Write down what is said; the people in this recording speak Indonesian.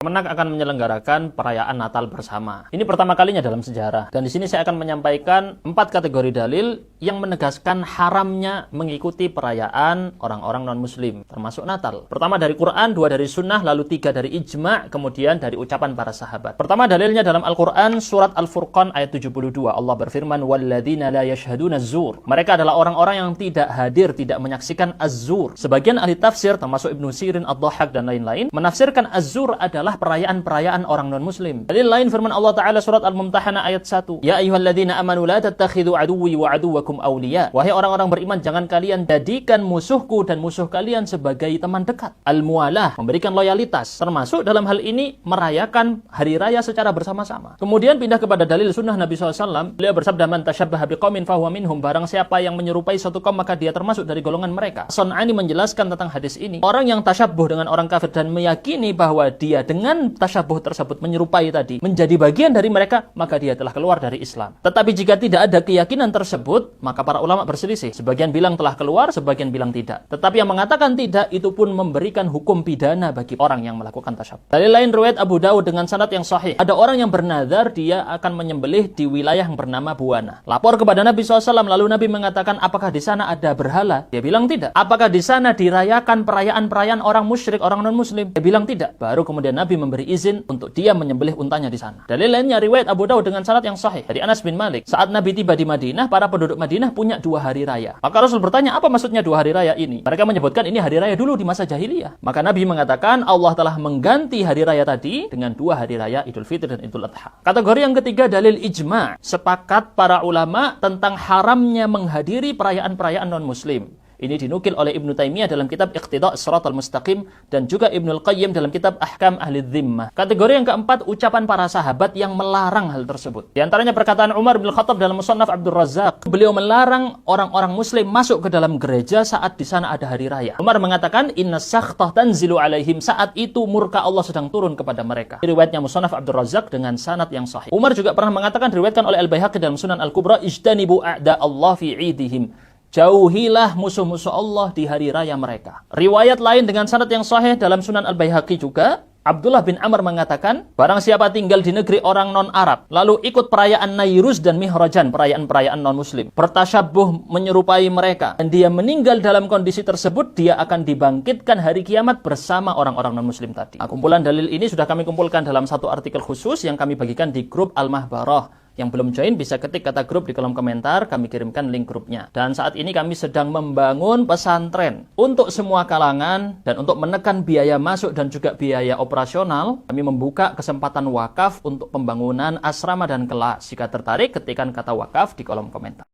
Kemenak akan menyelenggarakan perayaan Natal bersama. Ini pertama kalinya dalam sejarah. Dan di sini saya akan menyampaikan 4 kategori dalil yang menegaskan haramnya mengikuti perayaan orang-orang non-muslim, termasuk Natal. Pertama dari Quran, 2 dari Sunnah, lalu 3 dari Ijma', kemudian dari ucapan para sahabat. Pertama dalilnya dalam Al-Quran, surat Al-Furqan ayat 72. Allah berfirman, وَالَّذِينَ لَا يَشْهَدُونَ الزُّورِ. Mereka adalah orang-orang yang tidak hadir, tidak menyaksikan az-zur. Sebagian ahli tafsir, termasuk Ibnu Sirin, Ad-Dhahhak, dan lain-lain, menafsirkan az-zur adalah perayaan-perayaan orang non-muslim. Dalil lain firman Allah Ta'ala surat Al-Mumtahanah ayat 1. Ya ayyuhalladzina amanu la tattakhidhu aduwwi wa aduwwakum awliya. Wahai orang-orang beriman, jangan kalian jadikan musuhku dan musuh kalian sebagai teman dekat. Al-muwalah, memberikan loyalitas. Termasuk dalam hal ini merayakan hari raya secara bersama-sama. Kemudian pindah kepada dalil sunnah Nabi SAW. Beliau bersabda, man tasyabbaha biqaumin fahuwa minhum. Barang siapa yang menyerupai suatu kaum maka dia termasuk dari golongan mereka. Son'ani menjelaskan tentang hadis ini. Orang yang tasyabbuh dengan orang kafir dan meyakini bahwa dia dengan tasyabbuh tersebut menyerupai tadi menjadi bagian dari mereka, maka dia telah keluar dari Islam. Tetapi jika tidak ada keyakinan tersebut, maka para ulama berselisih. Sebagian bilang telah keluar, sebagian bilang tidak. Tetapi yang mengatakan tidak, itu pun memberikan hukum pidana bagi orang yang melakukan tasyabbuh. Dalil lain riwayat Abu Daud dengan sanad yang sahih. Ada orang yang bernazar dia akan menyembelih di wilayah yang bernama Buana. Lapor kepada Nabi SAW, lalu Nabi mengatakan, apakah di sana ada berhala? Dia bilang tidak. Apakah di sana dirayakan perayaan-perayaan orang musyrik, orang non-muslim? Dia bilang tidak. Baru kemudian Nabi memberi izin untuk dia menyembelih untanya di sana. Dalil lainnya riwayat Abu Daud dengan sanad yang sahih dari Anas bin Malik. Saat Nabi tiba di Madinah, para penduduk Madinah punya 2 hari raya. Maka Rasul bertanya, apa maksudnya 2 hari raya ini? Mereka menyebutkan ini hari raya dulu di masa jahiliyah. Maka Nabi mengatakan Allah telah mengganti hari raya tadi dengan 2 hari raya Idul Fitri dan Idul Adha. Kategori yang ketiga dalil ijma'. Sepakat para ulama tentang haramnya menghadiri perayaan-perayaan non-muslim. Ini dinukil oleh Ibnu Taimiyah dalam kitab Iqtida' Shiratal Mustaqim dan juga Ibnul Qayyim dalam kitab Ahkam Ahli Dhimmah. Kategori yang keempat, ucapan para sahabat yang melarang hal tersebut. Di antaranya perkataan Umar bin Khattab dalam Musannaf Abdul Razzaq. Beliau melarang orang-orang muslim masuk ke dalam gereja saat di sana ada hari raya. Umar mengatakan, "Inna sakhtah tanzilu alaihim." Saat itu murka Allah sedang turun kepada mereka. Riwayatnya Musannaf Abdul Razzaq dengan sanad yang sahih. Umar juga pernah mengatakan, diriwayatkan oleh Al-Baihaqi dalam Sunan Al-Kubra, "Ijtanibu a'da Allah fi 'idihim." Jauhilah musuh-musuh Allah di hari raya mereka. Riwayat lain dengan sanad yang sahih dalam Sunan Al-Baihaqi juga, Abdullah bin Amr mengatakan, barang siapa tinggal di negeri orang non-Arab, lalu ikut perayaan Nairuz dan Mihrajan, perayaan-perayaan non-muslim, bertasyabbuh menyerupai mereka, dan dia meninggal dalam kondisi tersebut, dia akan dibangkitkan hari kiamat bersama orang-orang non-muslim tadi. Nah, kumpulan dalil ini sudah kami kumpulkan dalam satu artikel khusus yang kami bagikan di grup Al-Mahbarah. Yang belum join bisa ketik kata grup di kolom komentar, kami kirimkan link grupnya. Dan saat ini kami sedang membangun pesantren untuk semua kalangan dan untuk menekan biaya masuk dan juga biaya operasional, kami membuka kesempatan wakaf untuk pembangunan asrama dan kelas. Jika tertarik, ketikkan kata wakaf di kolom komentar.